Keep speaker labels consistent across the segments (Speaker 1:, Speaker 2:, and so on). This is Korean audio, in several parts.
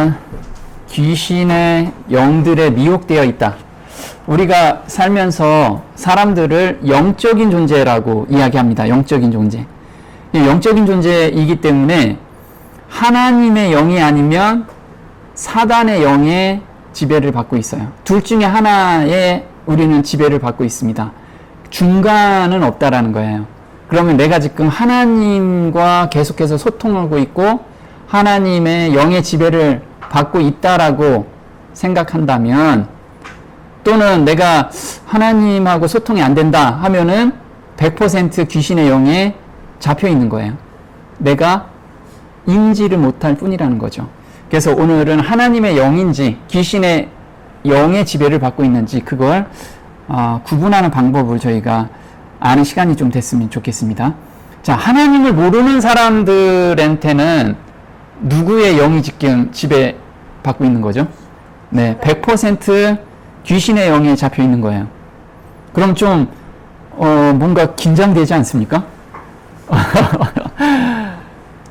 Speaker 1: 우리는 귀신의 영들에 미혹되어 있다. 우리가 살면서 사람들을 영적인 존재라고 이야기합니다. 영적인 존재. 영적인 존재이기 때문에 하나님의 영이 아니면 사단의 영의 지배를 받고 있어요. 둘 중에 하나에 우리는 지배를 받고 있습니다. 중간은 없다라는 거예요. 그러면 내가 지금 하나님과 계속해서 소통하고 있고 하나님의 영의 지배를 받고 있다라고 생각한다면, 또는 내가 하나님하고 소통이 안 된다 하면은 100% 귀신의 영에 잡혀 있는 거예요. 내가 인지를 못할 뿐이라는 거죠. 그래서 오늘은 하나님의 영인지 귀신의 영의 지배를 받고 있는지 그걸 구분하는 방법을 저희가 아는 시간이 좀 됐으면 좋겠습니다. 자, 하나님을 모르는 사람들한테는 누구의 영이 지금 지배받고 있는 거죠? 네, 100% 귀신의 영에 잡혀 있는 거예요. 그럼 좀 뭔가 긴장되지 않습니까?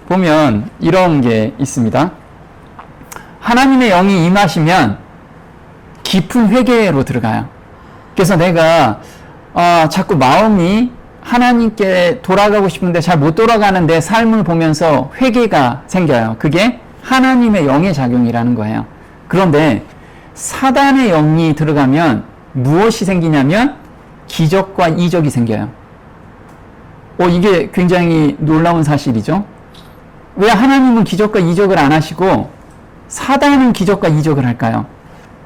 Speaker 1: 보면 이런 게 있습니다. 하나님의 영이 임하시면 깊은 회개로 들어가요. 그래서 내가 자꾸 마음이 하나님께 돌아가고 싶은데 잘 못 돌아가는 내 삶을 보면서 회개가 생겨요. 그게 하나님의 영의 작용이라는 거예요. 그런데 사단의 영이 들어가면 무엇이 생기냐면 기적과 이적이 생겨요. 이게 굉장히 놀라운 사실이죠. 왜 하나님은 기적과 이적을 안 하시고 사단은 기적과 이적을 할까요?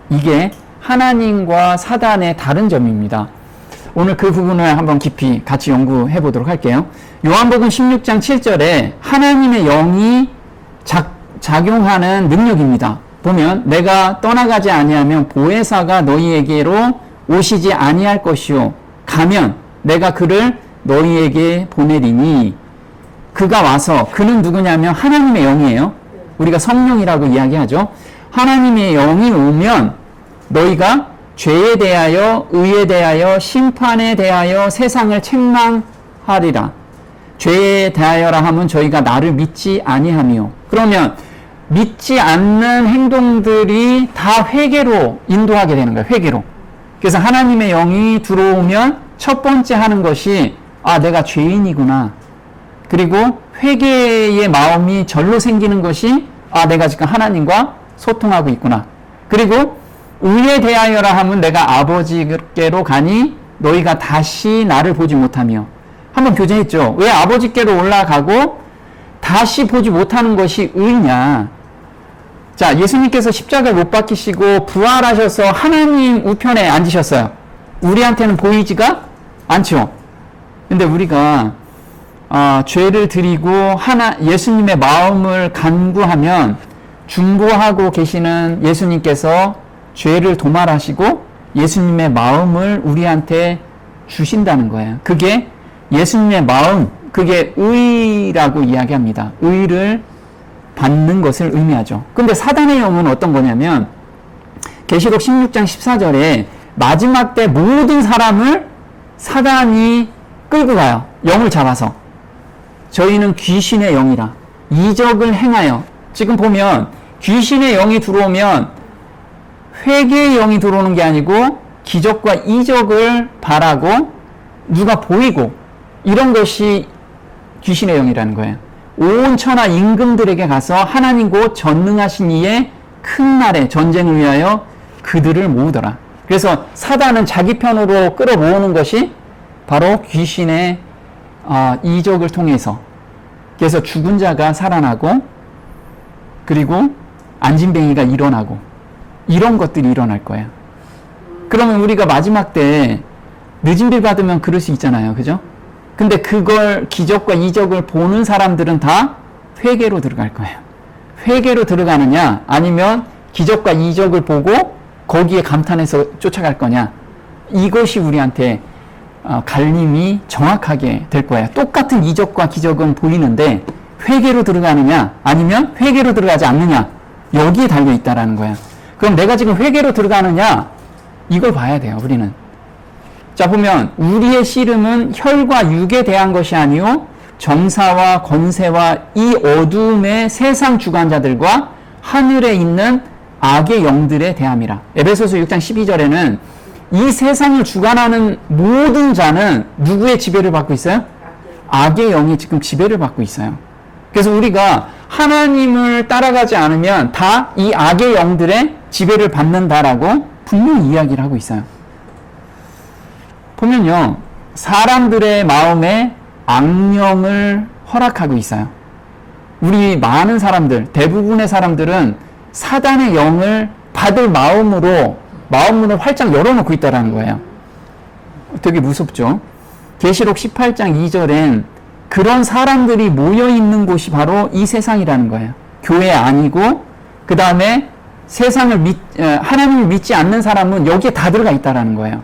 Speaker 1: 이게 하나님과 사단의 다른 점입니다. 오늘 그 부분을 한번 깊이 같이 연구해 보도록 할게요. 요한복음 16장 7절에 하나님의 영이 작용하는 능력입니다. 보면 내가 떠나가지 아니하면 보혜사가 너희에게로 오시지 아니할 것이요 가면 내가 그를 너희에게 보내리니, 그가 와서, 그는 누구냐면 하나님의 영이에요. 우리가 성령이라고 이야기하죠. 하나님의 영이 오면 너희가 죄에 대하여, 의에 대하여, 심판에 대하여 세상을 책망하리라. 죄에 대하여라 하면 저희가 나를 믿지 아니하며, 그러면 믿지 않는 행동들이 다 회개로 인도하게 되는 거예요. 회개로. 그래서 하나님의 영이 들어오면 첫 번째 하는 것이 내가 죄인이구나. 그리고 회개의 마음이 절로 생기는 것이 내가 지금 하나님과 소통하고 있구나. 그리고 의에 대하여라 하면 내가 아버지께로 가니 너희가 다시 나를 보지 못하며. 한번 교제했죠. 왜 아버지께로 올라가고 다시 보지 못하는 것이 의냐. 자, 예수님께서 십자가에 못 박히시고 부활하셔서 하나님 우편에 앉으셨어요. 우리한테는 보이지가 않죠. 근데 우리가 죄를 드리고 예수님의 마음을 간구하면 중보하고 계시는 예수님께서 죄를 도말하시고 예수님의 마음을 우리한테 주신다는 거예요. 그게 예수님의 마음, 그게 의라고 이야기합니다. 의를 받는 것을 의미하죠. 근데 사단의 영은 어떤 거냐면 계시록 16장 14절에 마지막 때 모든 사람을 사단이 끌고 가요. 영을 잡아서. 저희는 귀신의 영이라 이적을 행하여. 지금 보면 귀신의 영이 들어오면 회개의 영이 들어오는 게 아니고 기적과 이적을 바라고 누가 보이고 이런 것이 귀신의 영이라는 거예요. 온 천하 임금들에게 가서 하나님 곧 전능하신 이의 큰 날에 전쟁을 위하여 그들을 모으더라. 그래서 사단은 자기 편으로 끌어모으는 것이 바로 귀신의 이적을 통해서. 그래서 죽은 자가 살아나고 그리고 안진뱅이가 일어나고 이런 것들이 일어날 거예요. 그러면 우리가 마지막 때 늦은 빌 받으면 그럴 수 있잖아요. 그죠? 근데 그걸 기적과 이적을 보는 사람들은 다 회개로 들어갈 거예요. 회개로 들어가느냐 아니면 기적과 이적을 보고 거기에 감탄해서 쫓아갈 거냐, 이것이 우리한테 갈림이 정확하게 될 거예요. 똑같은 이적과 기적은 보이는데 회개로 들어가느냐 아니면 회개로 들어가지 않느냐, 여기에 달려 있다라는 거예요. 그럼 내가 지금 회개로 들어가느냐, 이걸 봐야 돼요. 우리는. 자, 보면 우리의 씨름은 혈과 육에 대한 것이 아니요 정사와 권세와 이 어둠의 세상 주관자들과 하늘에 있는 악의 영들에 대함이라. 에베소서 6장 12절에는 이 세상을 주관하는 모든 자는 누구의 지배를 받고 있어요? 악의 영이 지금 지배를 받고 있어요. 그래서 우리가 하나님을 따라가지 않으면 다 이 악의 영들의 지배를 받는다라고 분명히 이야기를 하고 있어요. 보면요, 사람들의 마음에 악령을 허락하고 있어요. 우리 많은 사람들, 대부분의 사람들은 사단의 영을 받을 마음으로 마음문을 활짝 열어놓고 있다는 거예요. 되게 무섭죠? 계시록 18장 2절엔 그런 사람들이 모여있는 곳이 바로 이 세상이라는 거예요. 교회 아니고 그 다음에 하나님을 믿지 않는 사람은 여기에 다 들어가 있다는 거예요.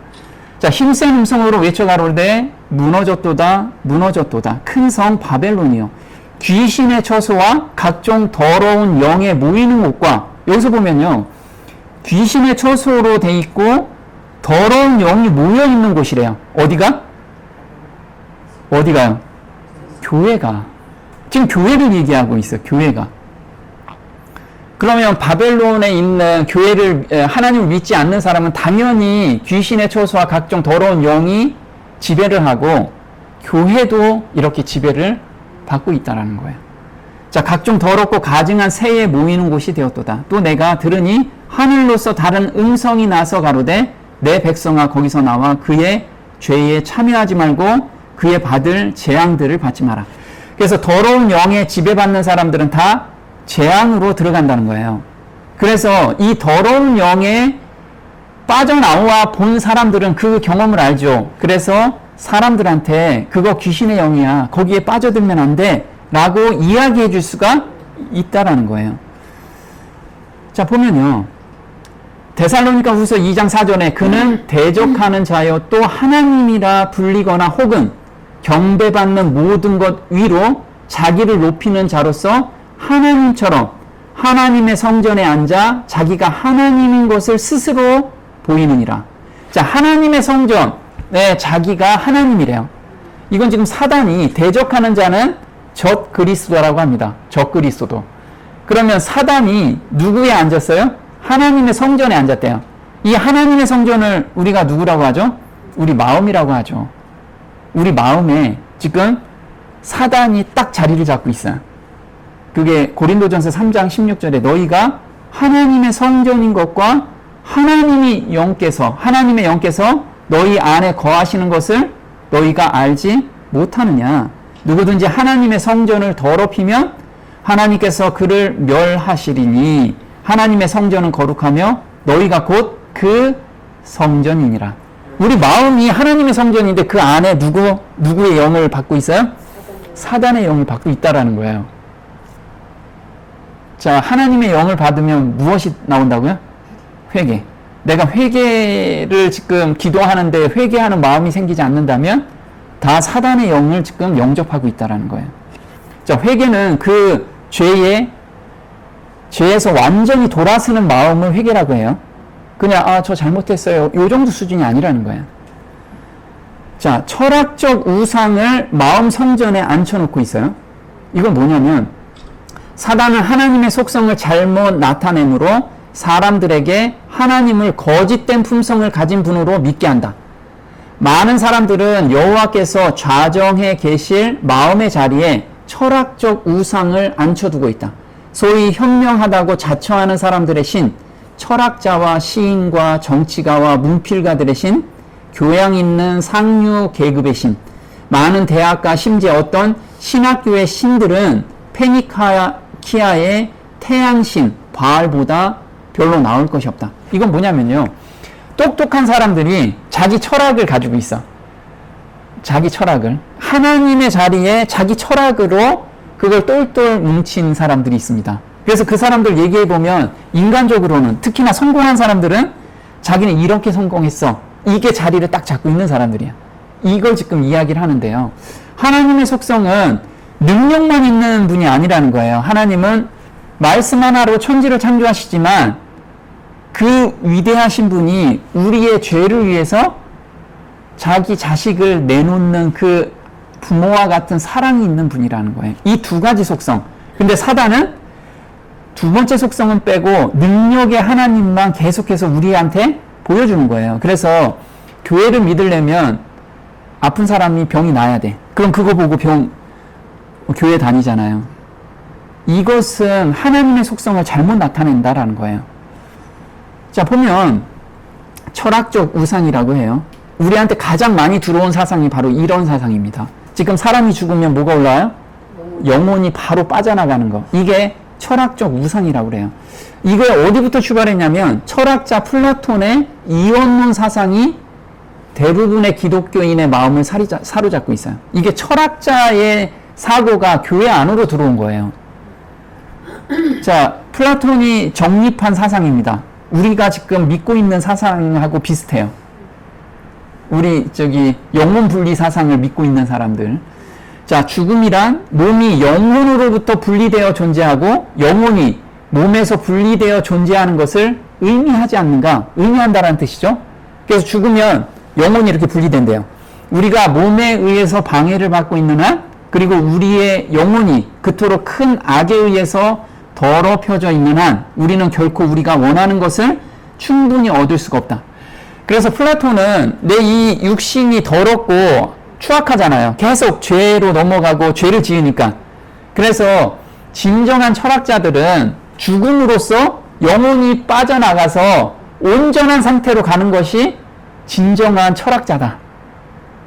Speaker 1: 자, 힘센 음성으로 외쳐가로되 무너졌도다 무너졌도다 큰 성 바벨론이요 귀신의 처소와 각종 더러운 영에 모이는 곳과, 여기서 보면요, 귀신의 처소로 돼 있고 더러운 영이 모여 있는 곳이래요. 어디가요? 교회가. 지금 교회를 얘기하고 있어요. 교회가. 그러면 바벨론에 있는 교회를, 하나님을 믿지 않는 사람은 당연히 귀신의 처소와 각종 더러운 영이 지배를 하고 교회도 이렇게 지배를 받고 있다는 거예요. 자, 각종 더럽고 가증한 새에 모이는 곳이 되었도다. 또 내가 들으니 하늘로서 다른 음성이 나서 가로되 내 백성아 거기서 나와 그의 죄에 참여하지 말고 그의 받을 재앙들을 받지 마라. 그래서 더러운 영에 지배받는 사람들은 다 재앙으로 들어간다는 거예요. 그래서 이 더러운 영에 빠져나와 본 사람들은 그 경험을 알죠. 그래서 사람들한테 그거 귀신의 영이야, 거기에 빠져들면 안 돼 라고 이야기해 줄 수가 있다라는 거예요. 자, 보면요, 데살로니가 후서 2장 4절에 그는 대적하는 자여 또 하나님이라 불리거나 혹은 경배받는 모든 것 위로 자기를 높이는 자로서 하나님처럼 하나님의 성전에 앉아 자기가 하나님인 것을 스스로 보이느니라. 자, 하나님의 성전에 자기가 하나님이래요. 이건 지금 사단이 대적하는 자는 적 그리스도라고 합니다. 적 그리스도. 그러면 사단이 누구에 앉았어요? 하나님의 성전에 앉았대요. 이 하나님의 성전을 우리가 누구라고 하죠? 우리 마음이라고 하죠. 우리 마음에 지금 사단이 딱 자리를 잡고 있어요. 그게 고린도전서 3장 16절에 너희가 하나님의 성전인 것과 하나님의 영께서 너희 안에 거하시는 것을 너희가 알지 못하느냐. 누구든지 하나님의 성전을 더럽히면 하나님께서 그를 멸하시리니 하나님의 성전은 거룩하며 너희가 곧 그 성전이니라. 우리 마음이 하나님의 성전인데 그 안에 누구의 영을 받고 있어요? 사단의 영을 받고 있다라는 거예요. 자, 하나님의 영을 받으면 무엇이 나온다고요? 회개. 내가 회개를 지금 기도하는데 회개하는 마음이 생기지 않는다면 다 사단의 영을 지금 영접하고 있다라는 거예요. 자, 회개는 그 죄에서 완전히 돌아서는 마음을 회개라고 해요. 그냥 저 잘못했어요, 요 정도 수준이 아니라는 거예요. 자, 철학적 우상을 마음 성전에 앉혀놓고 있어요. 이건 뭐냐면 사단은 하나님의 속성을 잘못 나타내므로 사람들에게 하나님을 거짓된 품성을 가진 분으로 믿게 한다. 많은 사람들은 여호와께서 좌정해 계실 마음의 자리에 철학적 우상을 앉혀두고 있다. 소위 현명하다고 자처하는 사람들의 신, 철학자와 시인과 정치가와 문필가들의 신, 교양 있는 상류 계급의 신, 많은 대학과 심지어 어떤 신학교의 신들은 페니키아의 태양신 바알보다 별로 나올 것이 없다. 이건 뭐냐면요, 똑똑한 사람들이 자기 철학을 가지고 있어. 자기 철학을 하나님의 자리에 자기 철학으로 그걸 똘똘 뭉친 사람들이 있습니다. 그래서 그 사람들 얘기해보면 인간적으로는, 특히나 성공한 사람들은 자기는 이렇게 성공했어, 이게 자리를 딱 잡고 있는 사람들이야. 이걸 지금 이야기를 하는데요, 하나님의 속성은 능력만 있는 분이 아니라는 거예요. 하나님은 말씀 하나로 천지를 창조하시지만 그 위대하신 분이 우리의 죄를 위해서 자기 자식을 내놓는 그 부모와 같은 사랑이 있는 분이라는 거예요. 이 두 가지 속성. 근데 사단은 두 번째 속성은 빼고 능력의 하나님만 계속해서 우리한테 보여주는 거예요. 그래서 교회를 믿으려면 아픈 사람이 병이 나야 돼. 그럼 그거 보고 교회 다니잖아요. 이것은 하나님의 속성을 잘못 나타낸다라는 거예요. 자, 보면 철학적 우상이라고 해요. 우리한테 가장 많이 들어온 사상이 바로 이런 사상입니다. 지금 사람이 죽으면 뭐가 올라와요? 영혼이 바로 빠져나가는 거. 이게 철학적 우상이라고 그래요. 이게 어디부터 출발했냐면 철학자 플라톤의 이원론 사상이 대부분의 기독교인의 마음을 사로잡고 있어요. 이게 철학자의 사고가 교회 안으로 들어온 거예요. 자, 플라톤이 정립한 사상입니다. 우리가 지금 믿고 있는 사상하고 비슷해요. 우리 영혼 분리 사상을 믿고 있는 사람들. 자, 죽음이란 몸이 영혼으로부터 분리되어 존재하고 영혼이 몸에서 분리되어 존재하는 것을 의미하지 않는가? 의미한다라는 뜻이죠. 그래서 죽으면 영혼이 이렇게 분리된대요. 우리가 몸에 의해서 방해를 받고 있는 한, 그리고 우리의 영혼이 그토록 큰 악에 의해서 더럽혀져 있는 한, 우리는 결코 우리가 원하는 것을 충분히 얻을 수가 없다. 그래서 플라톤은 내 이 육신이 더럽고 추악하잖아요. 계속 죄로 넘어가고 죄를 지으니까. 그래서 진정한 철학자들은 죽음으로써 영혼이 빠져나가서 온전한 상태로 가는 것이 진정한 철학자다.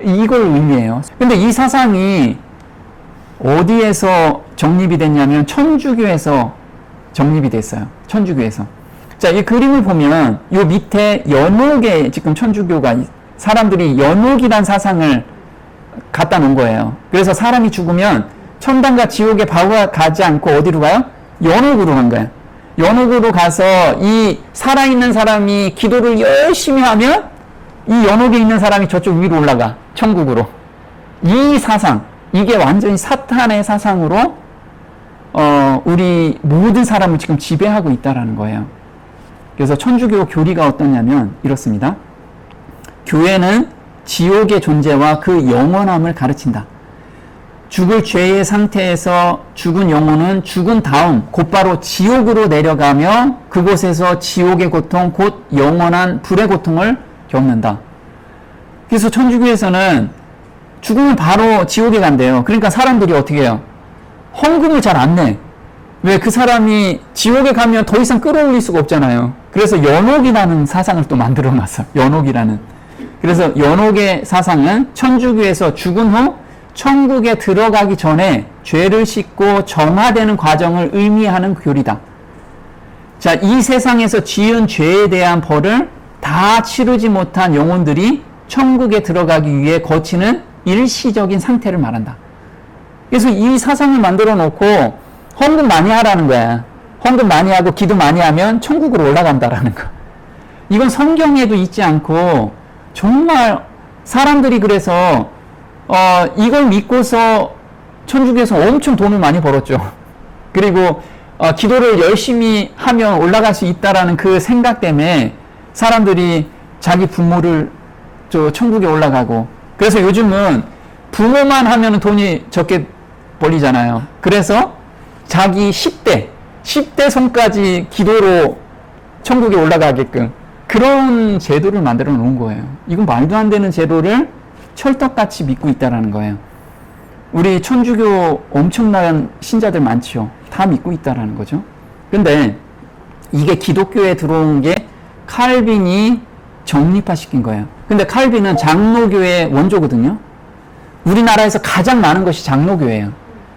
Speaker 1: 이걸 의미해요. 근데 이 사상이 어디에서 정립이 됐냐면 천주교에서 정립이 됐어요. 천주교에서. 자, 이 그림을 보면 요 밑에 연옥에 지금 천주교가 사람들이 연옥이란 사상을 갖다 놓은 거예요. 그래서 사람이 죽으면 천당과 지옥에 바로 가지 않고 어디로 가요? 연옥으로 간 거예요. 연옥으로 가서 이 살아있는 사람이 기도를 열심히 하면 이 연옥에 있는 사람이 저쪽 위로 올라가. 천국으로. 이 사상, 이게 완전히 사탄의 사상으로 우리 모든 사람을 지금 지배하고 있다라는 거예요. 그래서 천주교 교리가 어떠냐면 이렇습니다. 교회는 지옥의 존재와 그 영원함을 가르친다. 죽을 죄의 상태에서 죽은 영혼은 죽은 다음 곧바로 지옥으로 내려가며 그곳에서 지옥의 고통, 곧 영원한 불의 고통을 겪는다. 그래서 천주교에서는 죽으면 바로 지옥에 간대요. 그러니까 사람들이 어떻게 해요? 헌금을 잘 안 내. 왜? 그 사람이 지옥에 가면 더 이상 끌어올릴 수가 없잖아요. 그래서 연옥이라는 사상을 또 만들어 놨어요. 연옥이라는. 그래서 연옥의 사상은 천주교에서 죽은 후 천국에 들어가기 전에 죄를 씻고 정화되는 과정을 의미하는 교리다. 자, 이 세상에서 지은 죄에 대한 벌을 다 치르지 못한 영혼들이 천국에 들어가기 위해 거치는 일시적인 상태를 말한다. 그래서 이 사상을 만들어 놓고 헌금 많이 하라는 거야. 헌금 많이 하고 기도 많이 하면 천국으로 올라간다라는 거. 이건 성경에도 있지 않고 정말 사람들이 그래서 이걸 믿고서 천주교에서 엄청 돈을 많이 벌었죠. 그리고 기도를 열심히 하면 올라갈 수 있다라는 그 생각 때문에 사람들이 자기 부모를 천국에 올라가고, 그래서 요즘은 부모만 하면 돈이 적게 벌리잖아요. 그래서 자기 10대 손까지 기도로 천국에 올라가게끔 그런 제도를 만들어 놓은 거예요. 이건 말도 안 되는 제도를 철떡같이 믿고 있다라는 거예요. 우리 천주교 엄청난 신자들 많죠. 다 믿고 있다라는 거죠. 근데 이게 기독교에 들어온 게 칼빈이 정립화시킨 거예요. 근데 칼빈은 장로교의 원조거든요. 우리나라에서 가장 많은 것이 장로교예요.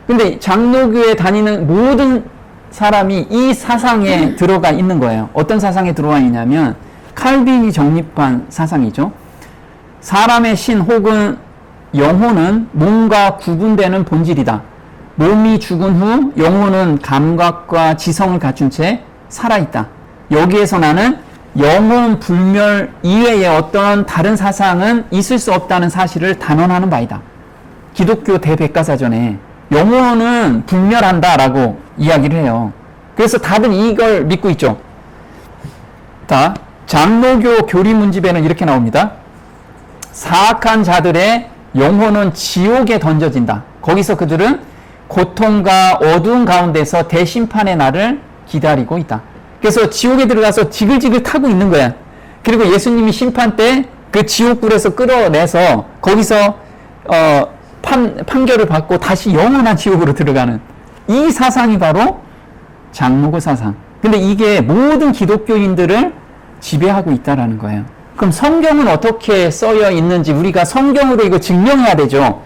Speaker 1: 근데 장로교에 다니는 모든 사람이 이 사상에 들어가 있는 거예요. 어떤 사상에 들어와 있냐면 칼빈이 정립한 사상이죠. 사람의 신 혹은 영혼은 몸과 구분되는 본질이다. 몸이 죽은 후 영혼은 감각과 지성을 갖춘 채 살아있다. 여기에서 나는 영혼 불멸 이외의 어떤 다른 사상은 있을 수 없다는 사실을 단언하는 바이다. 기독교 대백과사전에 영혼은 불멸한다라고 이야기를 해요. 그래서 다들 이걸 믿고 있죠. 자, 장로교 교리문집에는 이렇게 나옵니다. 사악한 자들의 영혼은 지옥에 던져진다. 거기서 그들은 고통과 어두운 가운데서 대심판의 날을 기다리고 있다. 그래서 지옥에 들어가서 지글지글 타고 있는 거야. 그리고 예수님이 심판 때 그 지옥불에서 끌어내서 거기서 판결을 받고 다시 영원한 지옥으로 들어가는 이 사상이 바로 장로고 사상. 근데 이게 모든 기독교인들을 지배하고 있다라는 거예요. 그럼 성경은 어떻게 써여 있는지 우리가 성경으로 이거 증명해야 되죠.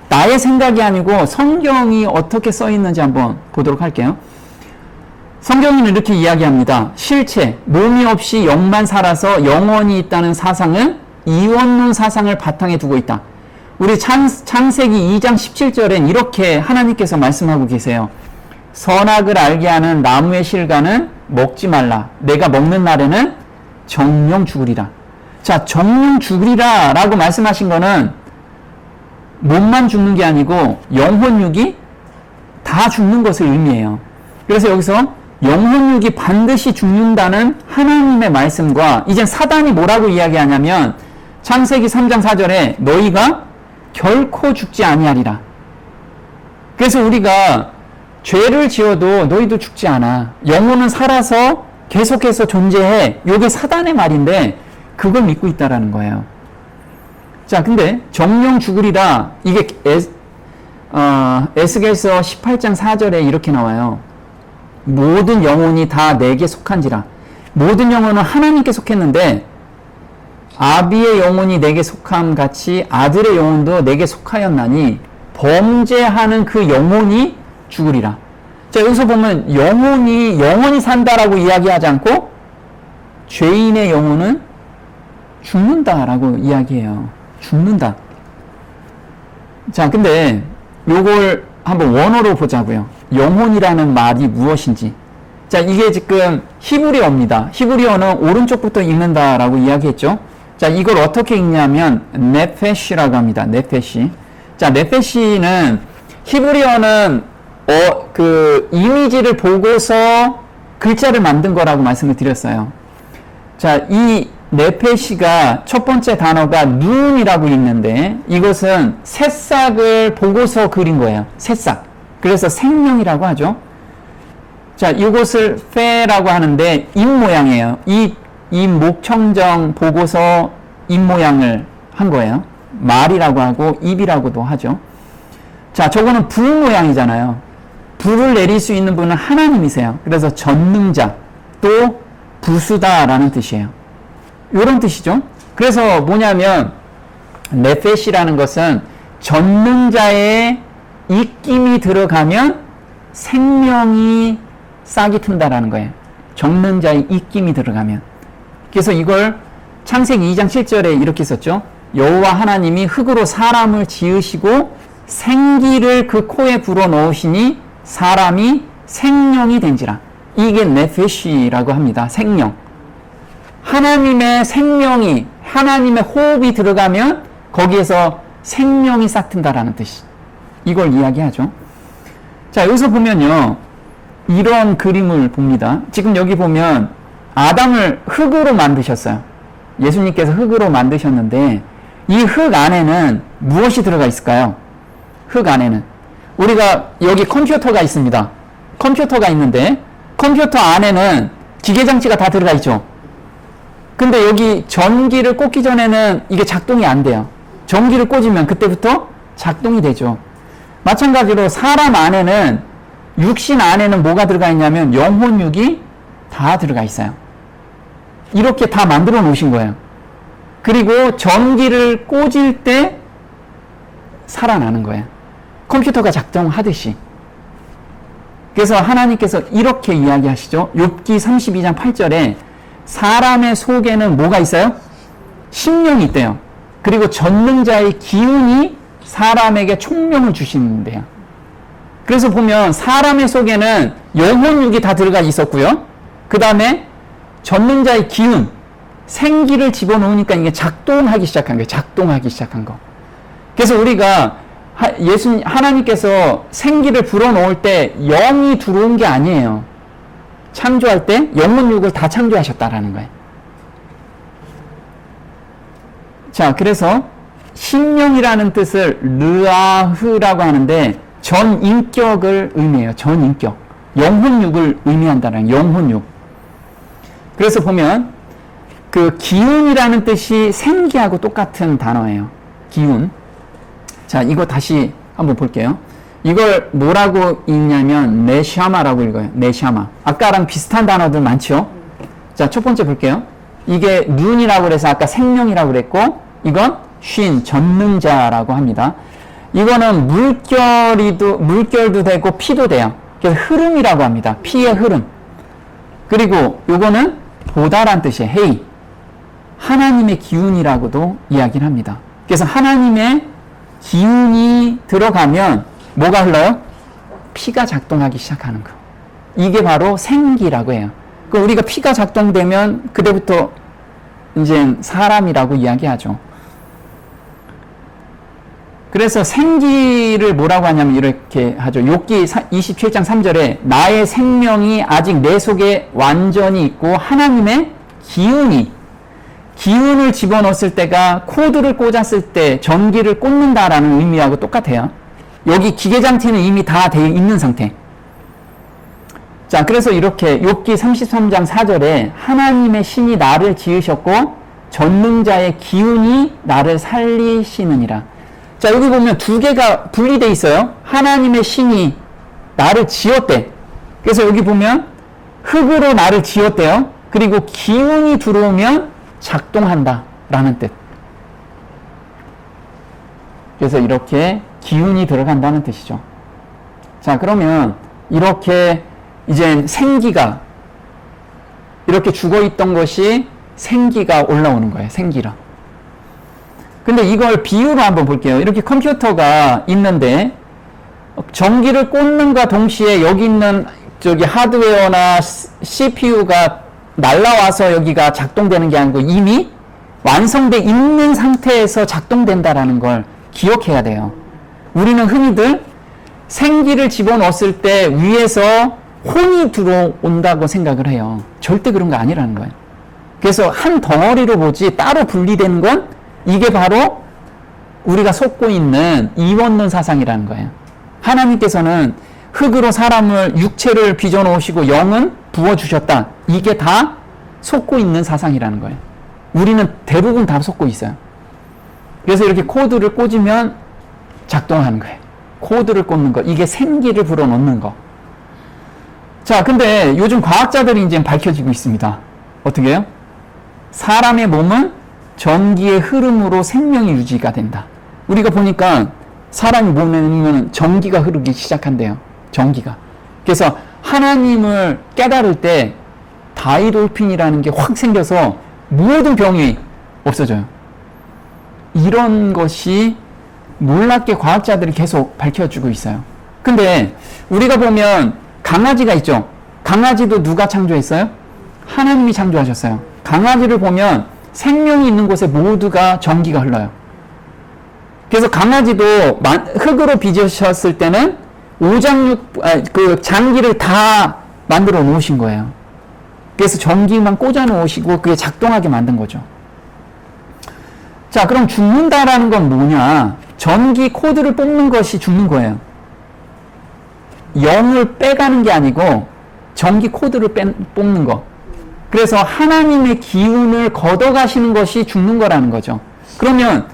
Speaker 1: 나의 생각이 아니고 성경이 어떻게 써 있는지 한번 보도록 할게요. 성경은 이렇게 이야기합니다. 실체, 몸이 없이 영만 살아서 영원히 있다는 사상은 이원론 사상을 바탕에 두고 있다. 우리 창세기 2장 17절엔 이렇게 하나님께서 말씀하고 계세요. 선악을 알게 하는 나무의 실과는 먹지 말라. 내가 먹는 날에는 정령 죽으리라. 자, 정령 죽으리라 라고 말씀하신 거는 몸만 죽는 게 아니고 영혼육이 다 죽는 것을 의미해요. 그래서 여기서 영혼육이 반드시 죽는다는 하나님의 말씀과 이제 사단이 뭐라고 이야기하냐면 창세기 3장 4절에 너희가 결코 죽지 아니하리라. 그래서 우리가 죄를 지어도 너희도 죽지 않아. 영혼은 살아서 계속해서 존재해. 이게 사단의 말인데 그걸 믿고 있다라는 거예요. 자, 근데 정령 죽으리라. 이게 에스겔서 18장 4절에 이렇게 나와요. 모든 영혼이 다 내게 속한지라. 모든 영혼은 하나님께 속했는데 아비의 영혼이 내게 속함 같이 아들의 영혼도 내게 속하였나니 범죄하는 그 영혼이 죽으리라. 자, 여기서 보면 영혼이 산다라고 이야기하지 않고 죄인의 영혼은 죽는다라고 이야기해요. 죽는다. 자, 근데 요걸 한번 원어로 보자고요. 영혼이라는 말이 무엇인지. 자, 이게 지금 히브리어입니다. 히브리어는 오른쪽부터 읽는다라고 이야기했죠. 자, 이걸 어떻게 읽냐면 네페시라고 합니다. 네페시. 자, 네페시는 히브리어는 그 이미지를 보고서 글자를 만든 거라고 말씀을 드렸어요. 자, 이 네페시가 첫 번째 단어가 눈이라고 읽는데 이것은 새싹을 보고서 그린 거예요. 새싹. 그래서 생명이라고 하죠. 자, 이것을 페라고 하는데 입 모양이에요. 이 목청정 보고서 입 모양을 한 거예요. 말이라고 하고 입이라고도 하죠. 자, 저거는 불 모양이잖아요. 불을 내릴 수 있는 분은 하나님이세요. 그래서 전능자, 또 부수다라는 뜻이에요. 이런 뜻이죠. 그래서 뭐냐면 네페시라는 것은 전능자의 입김이 들어가면 생명이 싹이 튼다라는 거예요. 전능자의 입김이 들어가면. 그래서 이걸 창세기 2장 7절에 이렇게 썼죠. 여호와 하나님이 흙으로 사람을 지으시고 생기를 그 코에 불어넣으시니 사람이 생명이 된지라. 이게 네페시라고 합니다. 생명. 하나님의 생명이, 하나님의 호흡이 들어가면 거기에서 생명이 싹 튼다라는 뜻이. 이걸 이야기하죠. 자, 여기서 보면요. 이런 그림을 봅니다. 지금 여기 보면 아담을 흙으로 만드셨어요. 예수님께서 흙으로 만드셨는데 이 흙 안에는 무엇이 들어가 있을까요? 흙 안에는 우리가 여기 컴퓨터가 있습니다. 컴퓨터가 있는데 컴퓨터 안에는 기계장치가 다 들어가 있죠. 근데 여기 전기를 꽂기 전에는 이게 작동이 안 돼요. 전기를 꽂으면 그때부터 작동이 되죠. 마찬가지로 사람 안에는, 육신 안에는 뭐가 들어가 있냐면 영혼육이 다 들어가 있어요. 이렇게 다 만들어 놓으신 거예요. 그리고 전기를 꽂을 때 살아나는 거예요. 컴퓨터가 작동하듯이. 그래서 하나님께서 이렇게 이야기하시죠. 욥기 32장 8절에 사람의 속에는 뭐가 있어요? 심령이 있대요. 그리고 전능자의 기운이 사람에게 총명을 주시는데요. 그래서 보면 사람의 속에는 영혼육이 다 들어가 있었고요. 그 다음에 전능자의 기운, 생기를 집어넣으니까 이게 작동하기 시작한 거예요. 작동하기 시작한 거. 그래서 우리가 하나님께서 생기를 불어넣을 때 영이 들어온 게 아니에요. 창조할 때 영혼육을 다 창조하셨다라는 거예요. 자, 그래서 신령이라는 뜻을 르아흐라고 하는데 전인격을 의미해요. 전인격. 영혼육을 의미한다는 영혼육. 그래서 보면 그 기운이라는 뜻이 생기하고 똑같은 단어예요. 기운. 자, 이거 다시 한번 볼게요. 이걸 뭐라고 읽냐면 네샤마라고 읽어요. 네샤마. 아까랑 비슷한 단어들 많죠? 자, 첫 번째 볼게요. 이게 눈이라고 그래서 아까 생명이라고 그랬고, 이건 쉰, 전능자라고 합니다. 이거는 물결도 되고 피도 돼요. 그래서 흐름이라고 합니다. 피의 흐름. 그리고 요거는 보다란 뜻이에요. 헤이. 하나님의 기운이라고도 이야기를 합니다. 그래서 하나님의 기운이 들어가면 뭐가 흘러요? 피가 작동하기 시작하는 거. 이게 바로 생기라고 해요. 그 우리가 피가 작동되면 그때부터 이제 사람이라고 이야기하죠. 그래서 생기를 뭐라고 하냐면 이렇게 하죠. 욥기 27장 3절에 나의 생명이 아직 내 속에 완전히 있고 하나님의 기운을 집어넣었을 때가 코드를 꽂았을 때 전기를 꽂는다라는 의미하고 똑같아요. 여기 기계장치는 이미 다 되어 있는 상태. 자, 그래서 이렇게 욥기 33장 4절에 하나님의 신이 나를 지으셨고 전능자의 기운이 나를 살리시느니라. 자, 여기 보면 두 개가 분리되어 있어요. 하나님의 신이 나를 지었대. 그래서 여기 보면 흙으로 나를 지었대요. 그리고 기운이 들어오면 작동한다 라는 뜻. 그래서 이렇게 기운이 들어간다는 뜻이죠. 자, 그러면 이렇게 이제 생기가 이렇게 죽어있던 것이 생기가 올라오는 거예요. 생기라. 근데 이걸 비유로 한번 볼게요. 이렇게 컴퓨터가 있는데 전기를 꽂는과 동시에 여기 있는 저기 하드웨어나 CPU가 날라와서 여기가 작동되는 게 아니고 이미 완성돼 있는 상태에서 작동된다라는 걸 기억해야 돼요. 우리는 흔히들 생기를 집어넣었을 때 위에서 혼이 들어온다고 생각을 해요. 절대 그런 거 아니라는 거예요. 그래서 한 덩어리로 보지 따로 분리되는 건 이게 바로 우리가 속고 있는 이원론 사상이라는 거예요. 하나님께서는 흙으로 사람을 육체를 빚어 놓으시고 영은 부어주셨다. 이게 다 속고 있는 사상이라는 거예요. 우리는 대부분 다 속고 있어요. 그래서 이렇게 코드를 꽂으면 작동하는 거예요. 코드를 꽂는 거. 이게 생기를 불어넣는 거. 자, 근데 요즘 과학자들이 이제 밝혀지고 있습니다. 어떻게 해요? 사람의 몸은 전기의 흐름으로 생명이 유지가 된다. 우리가 보니까 사람이 몸에는 전기가 흐르기 시작한대요. 전기가. 그래서 하나님을 깨달을 때 다이돌핀이라는 게 확 생겨서 모든 병이 없어져요. 이런 것이 놀랍게 과학자들이 계속 밝혀주고 있어요. 근데 우리가 보면 강아지가 있죠. 강아지도 누가 창조했어요? 하나님이 창조하셨어요. 강아지를 보면 생명이 있는 곳에 모두가 전기가 흘러요. 그래서 강아지도 흙으로 빚으셨을 때는 그 장기를 다 만들어 놓으신 거예요. 그래서 전기만 꽂아 놓으시고 그게 작동하게 만든 거죠. 자, 그럼 죽는다라는 건 뭐냐? 전기 코드를 뽑는 것이 죽는 거예요. 영을 빼가는 게 아니고 전기 코드를 뽑는 거. 그래서 하나님의 기운을 걷어가시는 것이 죽는 거라는 거죠. 그러면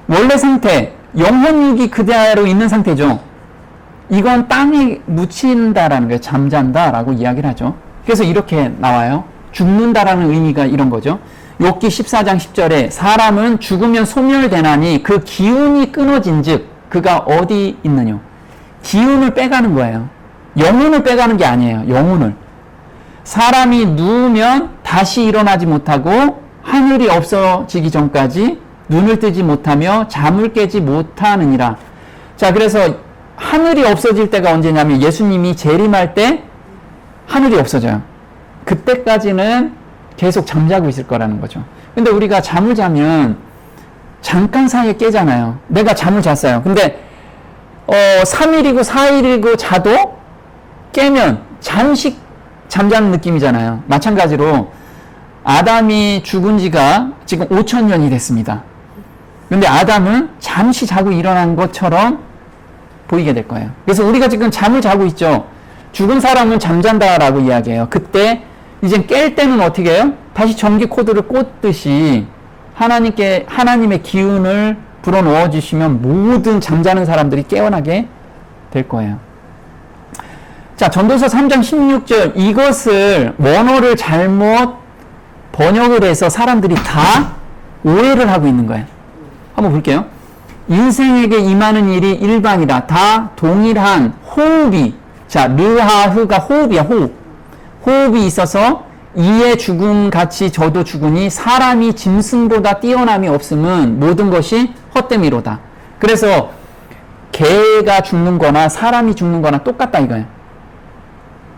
Speaker 1: 원래 상태, 영혼육이 그대로 있는 상태죠. 이건 땅에 묻힌다라는 거예요. 잠잔다라고 이야기를 하죠. 그래서 이렇게 나와요. 죽는다라는 의미가 이런 거죠. 욥기 14장 10절에 사람은 죽으면 소멸되나니 그 기운이 끊어진 즉 그가 어디 있느냐. 기운을 빼가는 거예요. 영혼을 빼가는 게 아니에요. 영혼을. 사람이 누우면 다시 일어나지 못하고 하늘이 없어지기 전까지 눈을 뜨지 못하며 잠을 깨지 못하느니라. 자, 그래서 하늘이 없어질 때가 언제냐면 예수님이 재림할 때 하늘이 없어져요. 그때까지는 계속 잠자고 있을 거라는 거죠. 근데 우리가 잠을 자면 잠깐 사이에 깨잖아요. 내가 잠을 잤어요. 근데 3일이고 4일이고 자도 깨면 잠시 잠자는 느낌이잖아요. 마찬가지로 아담이 죽은 지가 지금 5,000년이 됐습니다. 근데 아담은 잠시 자고 일어난 것처럼 보이게 될 거예요. 그래서 우리가 지금 잠을 자고 있죠. 죽은 사람은 잠잔다라고 이야기해요. 그때 이제 깰 때는 어떻게 해요? 다시 전기 코드를 꽂듯이 하나님의 기운을 불어넣어 주시면 모든 잠자는 사람들이 깨어나게 될 거예요. 자, 전도서 3장 16절, 이것을 원어를 잘못 번역을 해서 사람들이 다 오해를 하고 있는 거예요. 한번 볼게요. 인생에게 임하는 일이 일반이라. 다 동일한 호흡이, 자, 르하흐가 호흡이야, 호흡. 호흡이 있어서 이에 죽음같이 저도 죽으니 사람이 짐승보다 뛰어남이 없음은 모든 것이 헛됨이로다. 그래서 개가 죽는 거나 사람이 죽는 거나 똑같다 이거예요.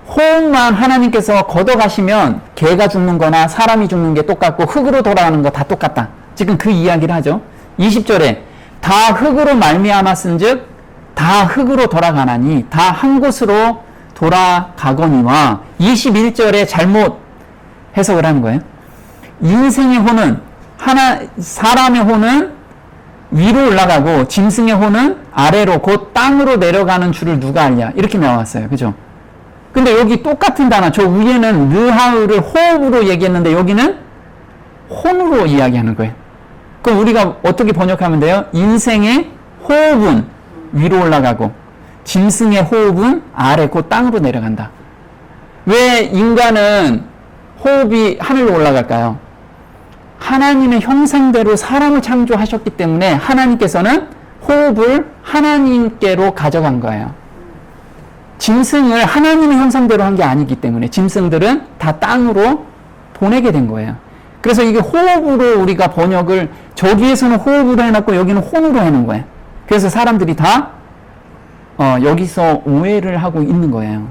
Speaker 1: 호흡만 하나님께서 걷어가시면 개가 죽는 거나 사람이 죽는 게 똑같고 흙으로 돌아가는 거 다 똑같다. 지금 그 이야기를 하죠. 20절에 다 흙으로 말미암았은즉 다 흙으로 돌아가나니 다 한 곳으로 돌아가거니와. 21절에 잘못 해석을 하는 거예요. 인생의 혼은 사람의 혼은 위로 올라가고 짐승의 혼은 아래로 곧 땅으로 내려가는 줄을 누가 알냐 이렇게 나왔어요. 그죠? 근데 여기 똑같은 단어, 저 위에는 르하우를 호흡으로 얘기했는데 여기는 혼으로 이야기하는 거예요. 그럼 우리가 어떻게 번역하면 돼요? 인생의 호흡은 위로 올라가고 짐승의 호흡은 아래 곧 땅으로 내려간다. 왜 인간은 호흡이 하늘로 올라갈까요? 하나님의 형상대로 사람을 창조하셨기 때문에 하나님께서는 호흡을 하나님께로 가져간 거예요. 짐승을 하나님의 형상대로 한 게 아니기 때문에 짐승들은 다 땅으로 보내게 된 거예요. 그래서 이게 호흡으로 우리가 번역을, 저기에서는 호흡으로 해놨고 여기는 혼으로 해놓은 거예요. 그래서 사람들이 다 여기서 오해를 하고 있는 거예요.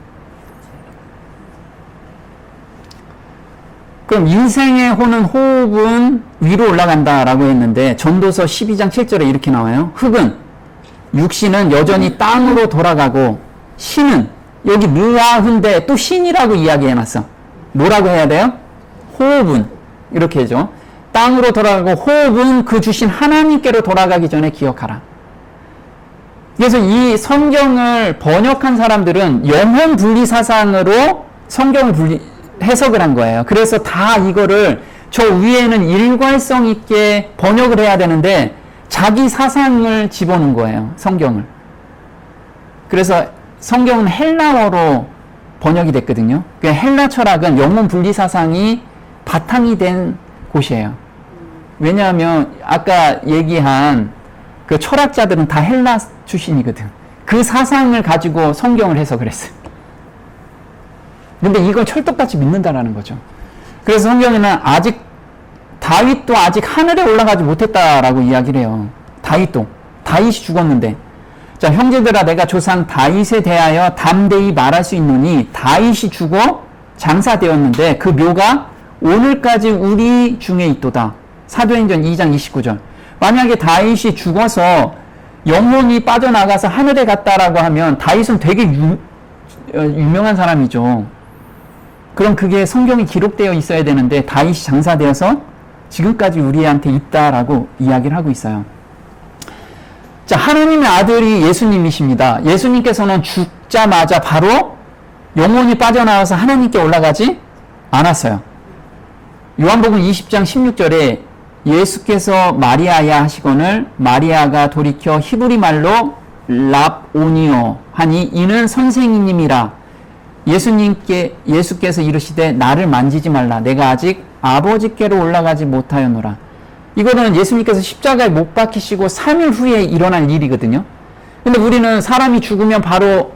Speaker 1: 그럼 인생의 혼은 호흡은 위로 올라간다라고 했는데 전도서 12장 7절에 이렇게 나와요. 흙은, 육신은 여전히 땅으로 돌아가고 신은, 여기 르하흐인데 또 신이라고 이야기해놨어. 뭐라고 해야 돼요? 호흡은, 이렇게 해줘. 땅으로 돌아가고 호흡은 그 주신 하나님께로 돌아가기 전에 기억하라. 그래서 이 성경을 번역한 사람들은 영혼 분리 사상으로 성경을 해석을 한 거예요. 그래서 다 이거를 저 위에는 일괄성 있게 번역을 해야 되는데 자기 사상을 집어넣은 거예요. 성경을. 그래서 성경은 헬라어로 번역이 됐거든요. 헬라 철학은 영혼 분리 사상이 바탕이 된 곳이에요. 왜냐하면 아까 얘기한 그 철학자들은 다 헬라 출신이거든. 그 사상을 가지고 성경을 해석을 했어요. 근데 이걸 철떡같이 믿는다라는 거죠. 그래서 성경에는 다윗도 아직 하늘에 올라가지 못했다라고 이야기를 해요. 다윗이 죽었는데. 자, 형제들아, 내가 조상 다윗에 대하여 담대히 말할 수 있노니 다윗이 죽어 장사되었는데 그 묘가 오늘까지 우리 중에 있도다. 사도행전 2장 29절. 만약에 다윗이 죽어서 영혼이 빠져나가서 하늘에 갔다라고 하면 다윗은 되게 유명한 사람이죠. 그럼 그게 성경에 기록되어 있어야 되는데 다윗이 장사되어서 지금까지 우리한테 있다라고 이야기를 하고 있어요. 자, 하나님의 아들이 예수님이십니다. 예수님께서는 죽자마자 바로 영혼이 빠져나와서 하나님께 올라가지 않았어요. 요한복음 20장 16절에 예수께서 마리아야 하시거늘 마리아가 돌이켜 히브리 말로 랍오니오 하니 이는 선생님이라. 예수께서 이르시되 나를 만지지 말라. 내가 아직 아버지께로 올라가지 못하였노라. 이거는 예수님께서 십자가에 못 박히시고 3일 후에 일어날 일이거든요. 근데 우리는 사람이 죽으면 바로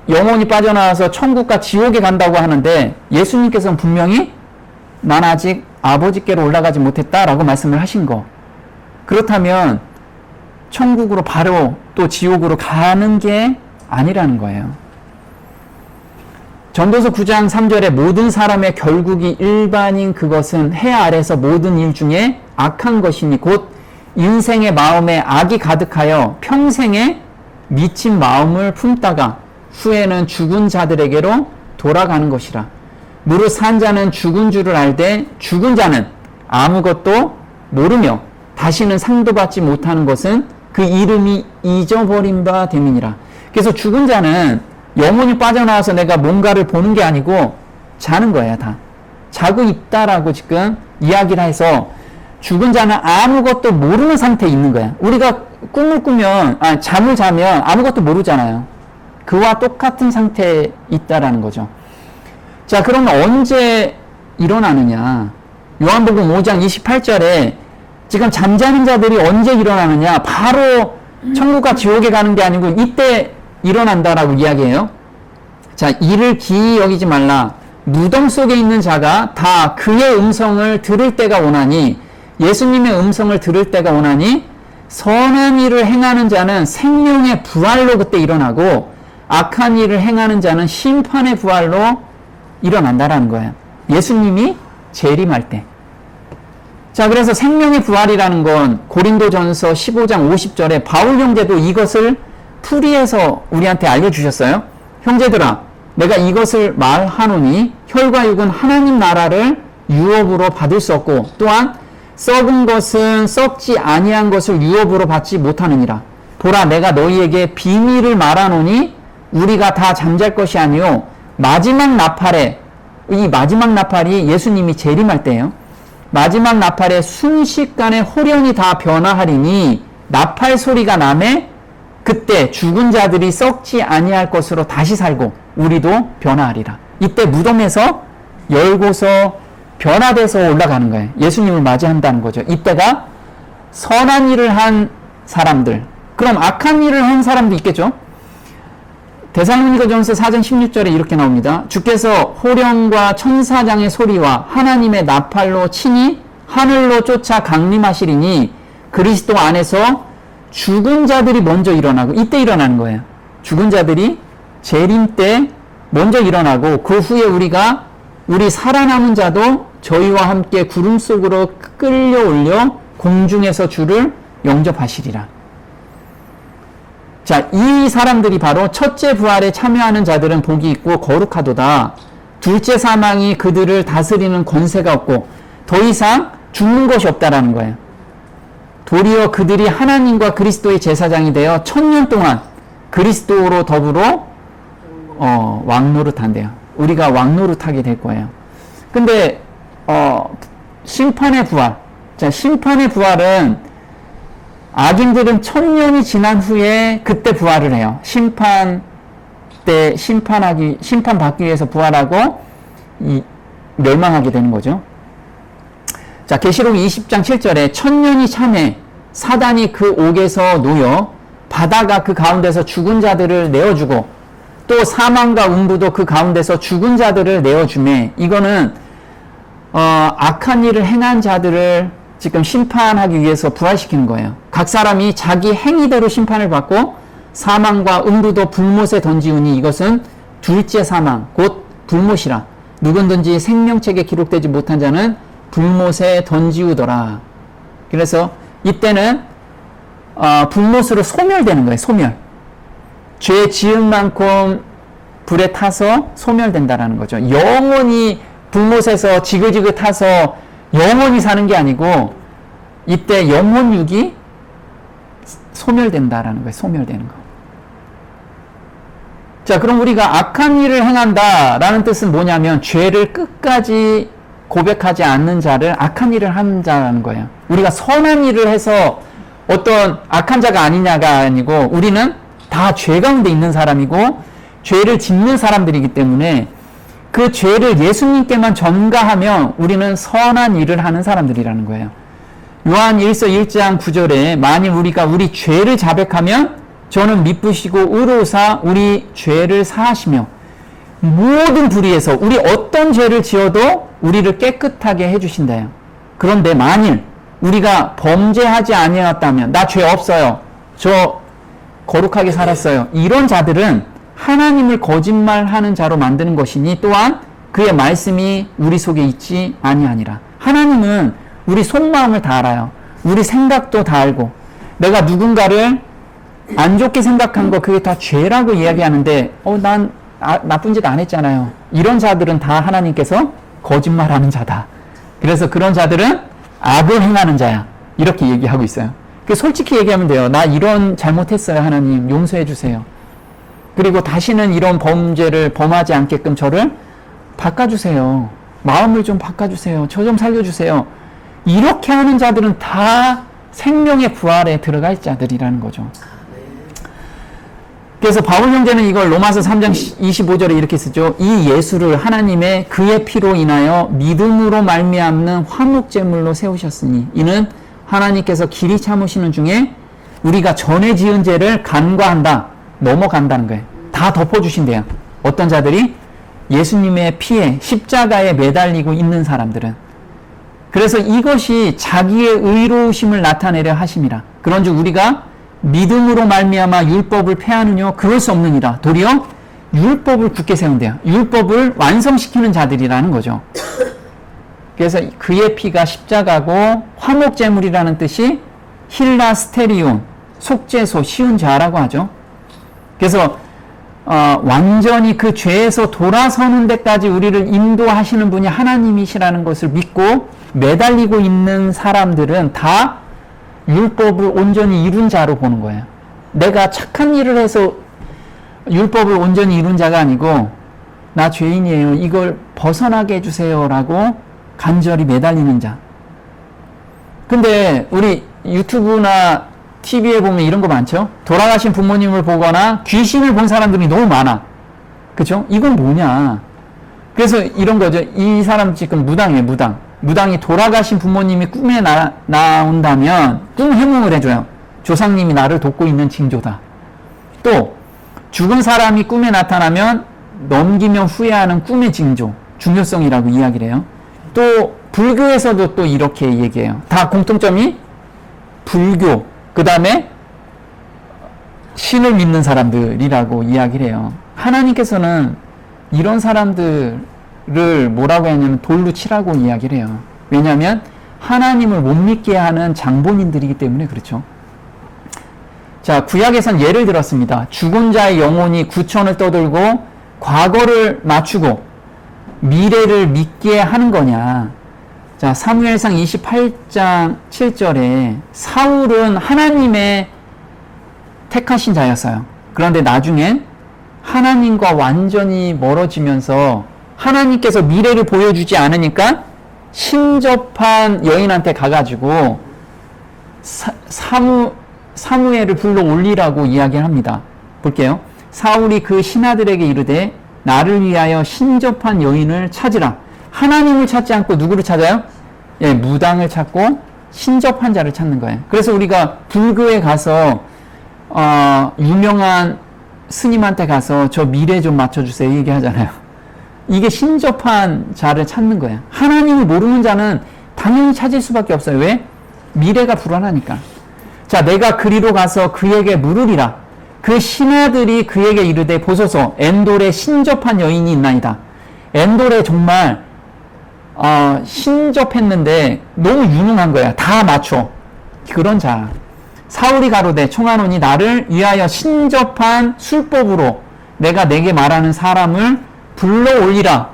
Speaker 1: 영혼이 빠져나와서 천국과 지옥에 간다고 하는데 예수님께서는 분명히 난 아직 아버지께로 올라가지 못했다라고 말씀을 하신 거. 그렇다면 천국으로 바로 또 지옥으로 가는 게 아니라는 거예요. 전도서 9장 3절에 모든 사람의 결국이 일반인 그것은 해 아래서 모든 일 중에 악한 것이니 곧 인생의 마음에 악이 가득하여 평생에 미친 마음을 품다가 후에는 죽은 자들에게로 돌아가는 것이라. 무릇 산 자는 죽은 줄을 알되 죽은 자는 아무것도 모르며 다시는 상도 받지 못하는 것은 그 이름이 잊어버린 바 됨이니라. 그래서 죽은 자는 영혼이 빠져나와서 내가 뭔가를 보는 게 아니고 자는 거예요, 다. 자고 있다라고 지금 이야기를 해서 죽은 자는 아무것도 모르는 상태에 있는 거야. 우리가 꿈을 꾸면, 잠을 자면 아무것도 모르잖아요. 그와 똑같은 상태에 있다라는 거죠. 자, 그러면 언제 일어나느냐? 요한복음 5장 28절에 지금 잠자는 자들이 언제 일어나느냐? 바로 천국과 지옥에 가는 게 아니고 이때 일어난다라고 이야기해요. 자, 이를 기이 여기지 말라. 무덤 속에 있는 자가 다 그의 음성을 들을 때가 오나니, 예수님의 음성을 들을 때가 오나니 선한 일을 행하는 자는 생명의 부활로 그때 일어나고 악한 일을 행하는 자는 심판의 부활로 일어난다라는 거예요. 예수님이 재림할 때. 자, 그래서 생명의 부활이라는 건 고린도전서 15장 50절에 바울 형제도 이것을 풀이해서 우리한테 알려주셨어요. 형제들아, 내가 이것을 말하노니 혈과 육은 하나님 나라를 유업으로 받을 수 없고 또한 썩은 것은 썩지 아니한 것을 유업으로 받지 못하느니라. 보라, 내가 너희에게 비밀을 말하노니 우리가 다 잠잘 것이 아니요 마지막 나팔에, 이 마지막 나팔이 예수님이 재림할 때예요. 마지막 나팔에 순식간에 호련이 다 변화하리니 나팔 소리가 나매 그때 죽은 자들이 썩지 아니할 것으로 다시 살고 우리도 변화하리라. 이때 무덤에서 열고서 변화돼서 올라가는 거예요. 예수님을 맞이한다는 거죠. 이때가 선한 일을 한 사람들, 그럼 악한 일을 한 사람도 있겠죠. 데살로니가전서 4장 16절에 이렇게 나옵니다. 주께서 호령과 천사장의 소리와 하나님의 나팔로 치니 하늘로 쫓아 강림하시리니 그리스도 안에서 죽은 자들이 먼저 일어나고, 이때 일어나는 거예요. 죽은 자들이 재림 때 먼저 일어나고 그 후에 우리 살아남은 자도 저희와 함께 구름 속으로 끌려올려 공중에서 주를 영접하시리라. 자, 이 사람들이 바로 첫째 부활에 참여하는 자들은 복이 있고 거룩하도다. 둘째 사망이 그들을 다스리는 권세가 없고 더 이상 죽는 것이 없다라는 거예요. 도리어 그들이 하나님과 그리스도의 제사장이 되어 1000년 동안 그리스도로 더불어 왕노릇한대요. 우리가 왕노릇하게 될 거예요. 근데 심판의 부활. 자, 심판의 부활은 악인들은 1000년이 지난 후에 그때 부활을 해요. 심판 받기 위해서 부활하고 멸망하게 되는 거죠. 자, 계시록 20장 7절에 1000년이 참에 사단이 그 옥에서 놓여 바다가 그 가운데서 죽은 자들을 내어주고 또 사망과 음부도 그 가운데서 죽은 자들을 내어주매, 이거는 악한 일을 행한 자들을 지금 심판하기 위해서 부활시키는 거예요. 각 사람이 자기 행위대로 심판을 받고 사망과 음부도 불못에 던지우니 이것은 둘째 사망 곧 불못이라. 누구든지 생명책에 기록되지 못한 자는 불못에 던지우더라. 그래서 이때는 불못으로 소멸되는 거예요. 소멸. 죄 지은 만큼 불에 타서 소멸된다라는 거죠. 영원히 불못에서 지그지그 타서 영원히 사는 게 아니고 이때 영혼육이 소멸된다라는 거예요. 소멸되는 거. 자, 그럼 우리가 악한 일을 행한다라는 뜻은 뭐냐면 죄를 끝까지 고백하지 않는 자를 악한 일을 하는 자라는 거예요. 우리가 선한 일을 해서 어떤 악한 자가 아니냐가 아니고 우리는 다 죄 가운데 있는 사람이고 죄를 짓는 사람들이기 때문에 그 죄를 예수님께만 전가하면 우리는 선한 일을 하는 사람들이라는 거예요. 요한 1서 1장 9절에 만일 우리가 우리 죄를 자백하면 저는 미쁘시고 의로우사 우리 죄를 사하시며 모든 불의에서 우리 어떤 죄를 지어도 우리를 깨끗하게 해주신다요. 그런데 만일 우리가 범죄하지 아니었다면 나 죄 없어요. 저 거룩하게 살았어요. 이런 자들은 하나님을 거짓말하는 자로 만드는 것이니 또한 그의 말씀이 우리 속에 있지 아니하니라. 하나님은 우리 속마음을 다 알아요. 우리 생각도 다 알고 내가 누군가를 안 좋게 생각한 거 그게 다 죄라고 이야기하는데 난 나쁜 짓 안 했잖아요. 이런 자들은 다 하나님께서 거짓말하는 자다. 그래서 그런 자들은 악을 행하는 자야. 이렇게 얘기하고 있어요. 솔직히 얘기하면 돼요. 나 이런 잘못했어요. 하나님 용서해 주세요. 그리고 다시는 이런 범죄를 범하지 않게끔 저를 바꿔주세요. 마음을 좀 바꿔주세요. 저 좀 살려주세요. 이렇게 하는 자들은 다 생명의 부활에 들어갈 자들이라는 거죠. 그래서 바울 형제는 이걸 로마서 3장 25절에 이렇게 쓰죠. 이 예수를 하나님의 그의 피로 인하여 믿음으로 말미암는 화목제물로 세우셨으니 이는 하나님께서 길이 참으시는 중에 우리가 전에 지은 죄를 간과한다. 넘어간다는 거예요. 다 덮어주신대요. 어떤 자들이? 예수님의 피에 십자가에 매달리고 있는 사람들은. 그래서 이것이 자기의 의로우심을 나타내려 하심이라. 그런즉 우리가 믿음으로 말미암아 율법을 폐하느뇨 그럴 수 없느니라. 도리어 율법을 굳게 세운대요. 율법을 완성시키는 자들이라는 거죠. 그래서 그의 피가 십자가고 화목제물이라는 뜻이 힐라스테리온, 속죄소, 쉬운 자라고 하죠. 그래서 완전히 그 죄에서 돌아서는 데까지 우리를 인도하시는 분이 하나님이시라는 것을 믿고 매달리고 있는 사람들은 다 율법을 온전히 이룬 자로 보는 거예요. 내가 착한 일을 해서 율법을 온전히 이룬 자가 아니고 나 죄인이에요. 이걸 벗어나게 해주세요라고 간절히 매달리는 자. 근데 우리 유튜브나 TV에 보면 이런 거 많죠? 돌아가신 부모님을 보거나 귀신을 본 사람들이 너무 많아. 그쵸? 이건 뭐냐? 그래서 이런 거죠. 이 사람 지금 무당이에요, 무당. 무당이 돌아가신 부모님이 꿈에 나온다면 꿈 해몽을 해줘요. 조상님이 나를 돕고 있는 징조다. 또 죽은 사람이 꿈에 나타나면 넘기면 후회하는 꿈의 징조, 중요성이라고 이야기를 해요. 또 불교에서도 또 이렇게 얘기해요. 다 공통점이 불교, 그 다음에 신을 믿는 사람들이라고 이야기를 해요. 하나님께서는 이런 사람들을 뭐라고 했냐면 돌로 치라고 이야기를 해요. 왜냐하면 하나님을 못 믿게 하는 장본인들이기 때문에 그렇죠. 자, 구약에선 예를 들었습니다. 죽은 자의 영혼이 구천을 떠들고 과거를 맞추고 미래를 믿게 하는 거냐. 자, 사무엘상 28장 7절에 사울은 하나님의 택하신 자였어요. 그런데 나중엔 하나님과 완전히 멀어지면서 하나님께서 미래를 보여주지 않으니까 신접한 여인한테 가가지고 사무엘을 불러 올리라고 이야기를 합니다. 볼게요. 사울이 그 신하들에게 이르되 나를 위하여 신접한 여인을 찾으라. 하나님을 찾지 않고 누구를 찾아요? 예, 무당을 찾고 신접한 자를 찾는 거예요. 그래서 우리가 불교에 가서 유명한 스님한테 가서 저 미래 좀 맞춰주세요 얘기하잖아요. 이게 신접한 자를 찾는 거예요. 하나님을 모르는 자는 당연히 찾을 수밖에 없어요. 왜? 미래가 불안하니까. 자, 내가 그리로 가서 그에게 물으리라. 그 신하들이 그에게 이르되 보소서 엔돌에 신접한 여인이 있나이다. 엔돌에 정말 신접했는데 너무 유능한 거야. 다 맞춰. 그런 자. 사울이 가로되 청하노니 나를 위하여 신접한 술법으로 내가 내게 말하는 사람을 불러 올리라.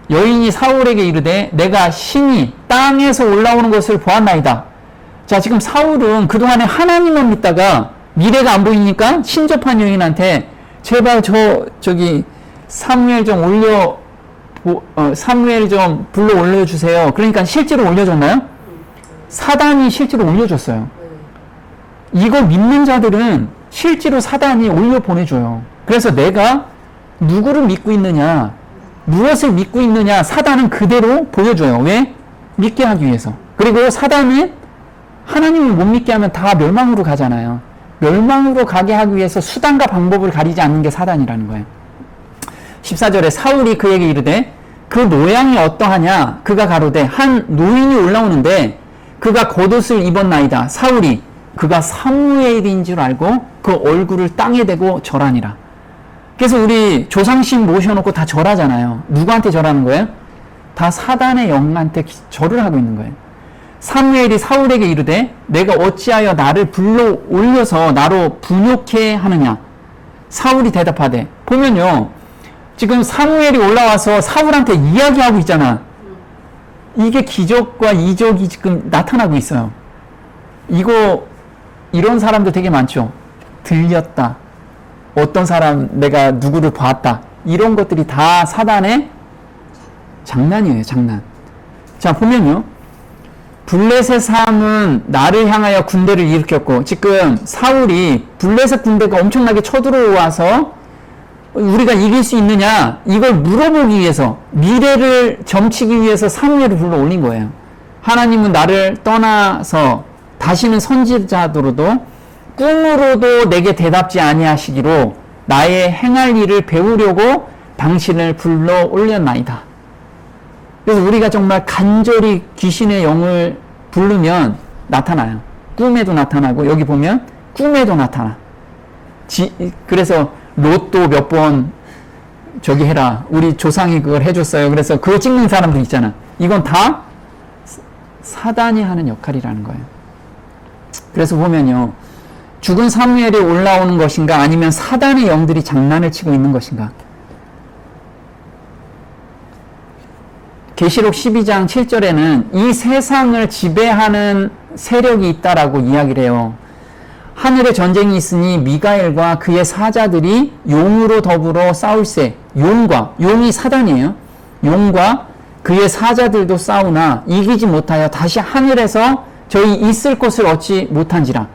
Speaker 1: 여인이 사울에게 이르되 내가 신이 땅에서 올라오는 것을 보았나이다. 자, 지금 사울은 그동안에 하나님만 믿다가 미래가 안 보이니까 신접한 여인한테 제발 저기 사무엘 좀 사무엘 좀 불러 올려주세요. 그러니까 실제로 올려줬나요? 사단이 실제로 올려줬어요. 이거 믿는 자들은 실제로 사단이 올려 보내줘요. 그래서 내가 누구를 믿고 있느냐, 무엇을 믿고 있느냐, 사단은 그대로 보여줘요. 왜? 믿게 하기 위해서. 그리고 사단은 하나님을 못 믿게 하면 다 멸망으로 가잖아요. 멸망으로 가게 하기 위해서 수단과 방법을 가리지 않는 게 사단이라는 거예요. 14절에 사울이 그에게 이르되 그 모양이 어떠하냐? 그가 가로되 한 노인이 올라오는데 그가 겉옷을 입었나이다. 사울이 그가 사무엘인 줄 알고 그 얼굴을 땅에 대고 절하니라. 그래서 우리 조상신 모셔놓고 다 절하잖아요. 누구한테 절하는 거예요? 다 사단의 영한테 절을 하고 있는 거예요. 사무엘이 사울에게 이르되 내가 어찌하여 나를 불러 올려서 나로 분욕해 하느냐? 사울이 대답하되 보면요. 지금 사무엘이 올라와서 사울한테 이야기하고 있잖아. 이게 기적과 이적이 지금 나타나고 있어요. 이런 사람들 되게 많죠. 들렸다. 어떤 사람, 내가 누구를 봤다. 이런 것들이 다 사단의 장난이에요, 장난. 자, 보면요. 블레셋 사람은 나를 향하여 군대를 일으켰고, 지금 사울이 블레셋 군대가 엄청나게 쳐들어와서 우리가 이길 수 있느냐, 이걸 물어보기 위해서, 미래를 점치기 위해서 사무엘을 불러 올린 거예요. 하나님은 나를 떠나서 다시는 선지자로도 꿈으로도 내게 대답지 아니하시기로 나의 행할 일을 배우려고 당신을 불러 올렸나이다. 그래서 우리가 정말 간절히 귀신의 영을 부르면 나타나요. 꿈에도 나타나고, 여기 보면 꿈에도 나타나. 그래서 로또 몇 번 저기 해라. 우리 조상이 그걸 해줬어요. 그래서 그거 찍는 사람들 있잖아. 이건 다 사단이 하는 역할이라는 거예요. 그래서 보면요. 죽은 사무엘이 올라오는 것인가, 아니면 사단의 영들이 장난을 치고 있는 것인가. 계시록 12장 7절에는 이 세상을 지배하는 세력이 있다라고 이야기를 해요. 하늘에 전쟁이 있으니 미가엘과 그의 사자들이 용으로 더불어 싸울세. 용이 사단이에요. 용과 그의 사자들도 싸우나 이기지 못하여 다시 하늘에서 저희 있을 곳을 얻지 못한지라.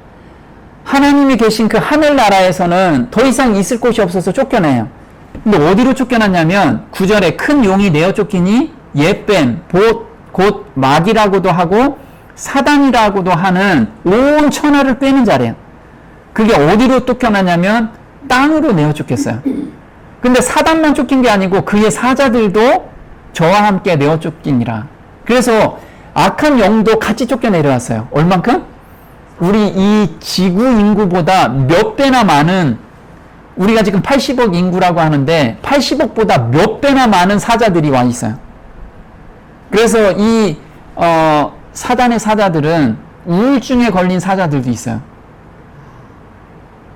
Speaker 1: 하나님이 계신 그 하늘나라에서는 더 이상 있을 곳이 없어서 쫓겨나요. 근데 어디로 쫓겨났냐면 9절에 큰 용이 내어 쫓기니 예뱀, 곧 마귀라고도 하고 사단이라고도 하는 온 천하를 꿰는 자래요. 그게 어디로 쫓겨나냐면 땅으로 내어 쫓겼어요. 근데 사단만 쫓긴 게 아니고 그의 사자들도 저와 함께 내어 쫓기니라. 그래서 악한 영도 같이 쫓겨 내려왔어요. 얼만큼? 우리 이 지구 인구보다 몇 배나 많은, 우리가 지금 80억 인구라고 하는데 80억보다 몇 배나 많은 사자들이 와 있어요. 그래서 이 사단의 사자들은 우울증에 걸린 사자들도 있어요.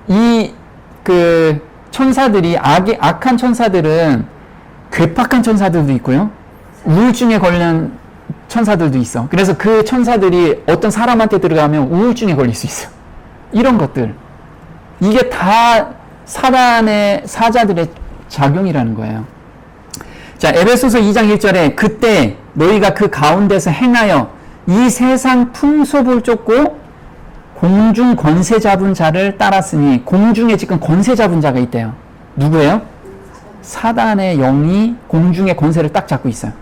Speaker 1: 이 천사들이, 악한 천사들은 괴팍한 천사들도 있고요. 우울증에 걸린 천사들도 있어. 그래서 그 천사들이 어떤 사람한테 들어가면 우울증에 걸릴 수 있어. 이런 것들. 이게 다 사단의 사자들의 작용이라는 거예요. 자, 에베소서 2장 1절에 그때 너희가 그 가운데서 행하여 이 세상 풍속을 쫓고 공중 권세 잡은 자를 따랐으니, 공중에 지금 권세 잡은 자가 있대요. 누구예요? 사단의 영이 공중의 권세를 딱 잡고 있어요.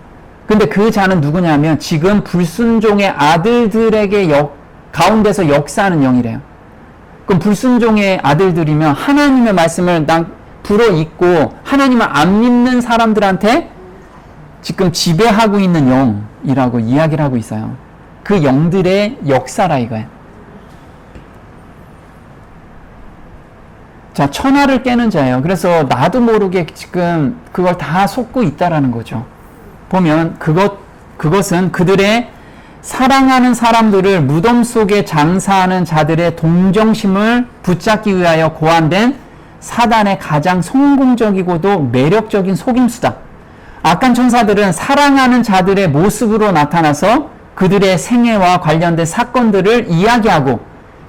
Speaker 1: 근데 그 자는 누구냐면 지금 불순종의 아들들에게 가운데서 역사하는 영이래요. 그럼 불순종의 아들들이면 하나님의 말씀을 불어 잊고 하나님을 안 믿는 사람들한테 지금 지배하고 있는 영이라고 이야기를 하고 있어요. 그 영들의 역사라 이거예요. 자, 천하를 깨는 자예요. 그래서 나도 모르게 지금 그걸 다 속고 있다라는 거죠. 보면 그것은 그들의 사랑하는 사람들을 무덤 속에 장사하는 자들의 동정심을 붙잡기 위하여 고안된 사단의 가장 성공적이고도 매력적인 속임수다. 악한 천사들은 사랑하는 자들의 모습으로 나타나서 그들의 생애와 관련된 사건들을 이야기하고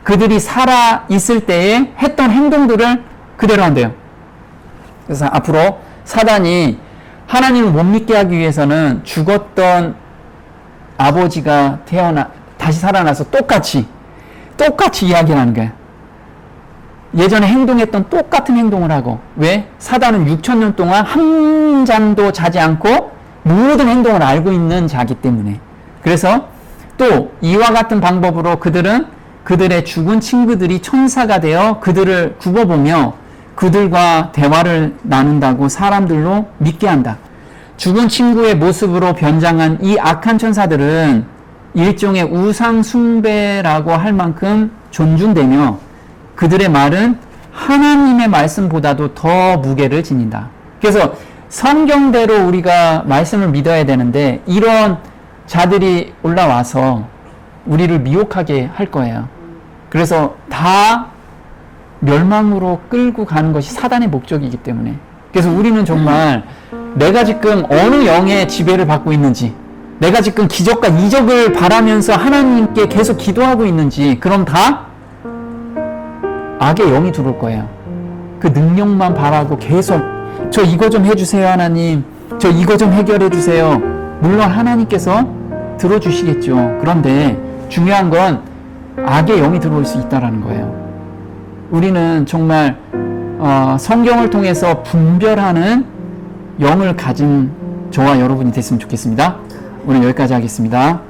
Speaker 1: 그들이 살아 있을 때에 했던 행동들을 그대로 한대요. 그래서 앞으로 사단이 하나님을 못 믿게 하기 위해서는 죽었던 아버지가 다시 살아나서 똑같이 이야기하는 거예요. 예전에 행동했던 똑같은 행동을 하고. 왜? 사단은 6,000년 동안 한 잠도 자지 않고 모든 행동을 알고 있는 자기 때문에. 그래서 또 이와 같은 방법으로 그들의 죽은 친구들이 천사가 되어 그들을 굽어보며 그들과 대화를 나눈다고 사람들로 믿게 한다. 죽은 친구의 모습으로 변장한 이 악한 천사들은 일종의 우상 숭배라고 할 만큼 존중되며 그들의 말은 하나님의 말씀보다도 더 무게를 지닌다. 그래서 성경대로 우리가 말씀을 믿어야 되는데 이런 자들이 올라와서 우리를 미혹하게 할 거예요. 그래서 다 멸망으로 끌고 가는 것이 사단의 목적이기 때문에. 그래서 우리는 정말 내가 지금 어느 영의 지배를 받고 있는지, 내가 지금 기적과 이적을 바라면서 하나님께 계속 기도하고 있는지, 그럼 다 악의 영이 들어올 거예요. 그 능력만 바라고 계속 저 이거 좀 해주세요 하나님, 저 이거 좀 해결해 주세요. 물론 하나님께서 들어주시겠죠. 그런데 중요한 건 악의 영이 들어올 수 있다는 거예요. 우리는 정말 성경을 통해서 분별하는 영을 가진 저와 여러분이 됐으면 좋겠습니다. 오늘 여기까지 하겠습니다.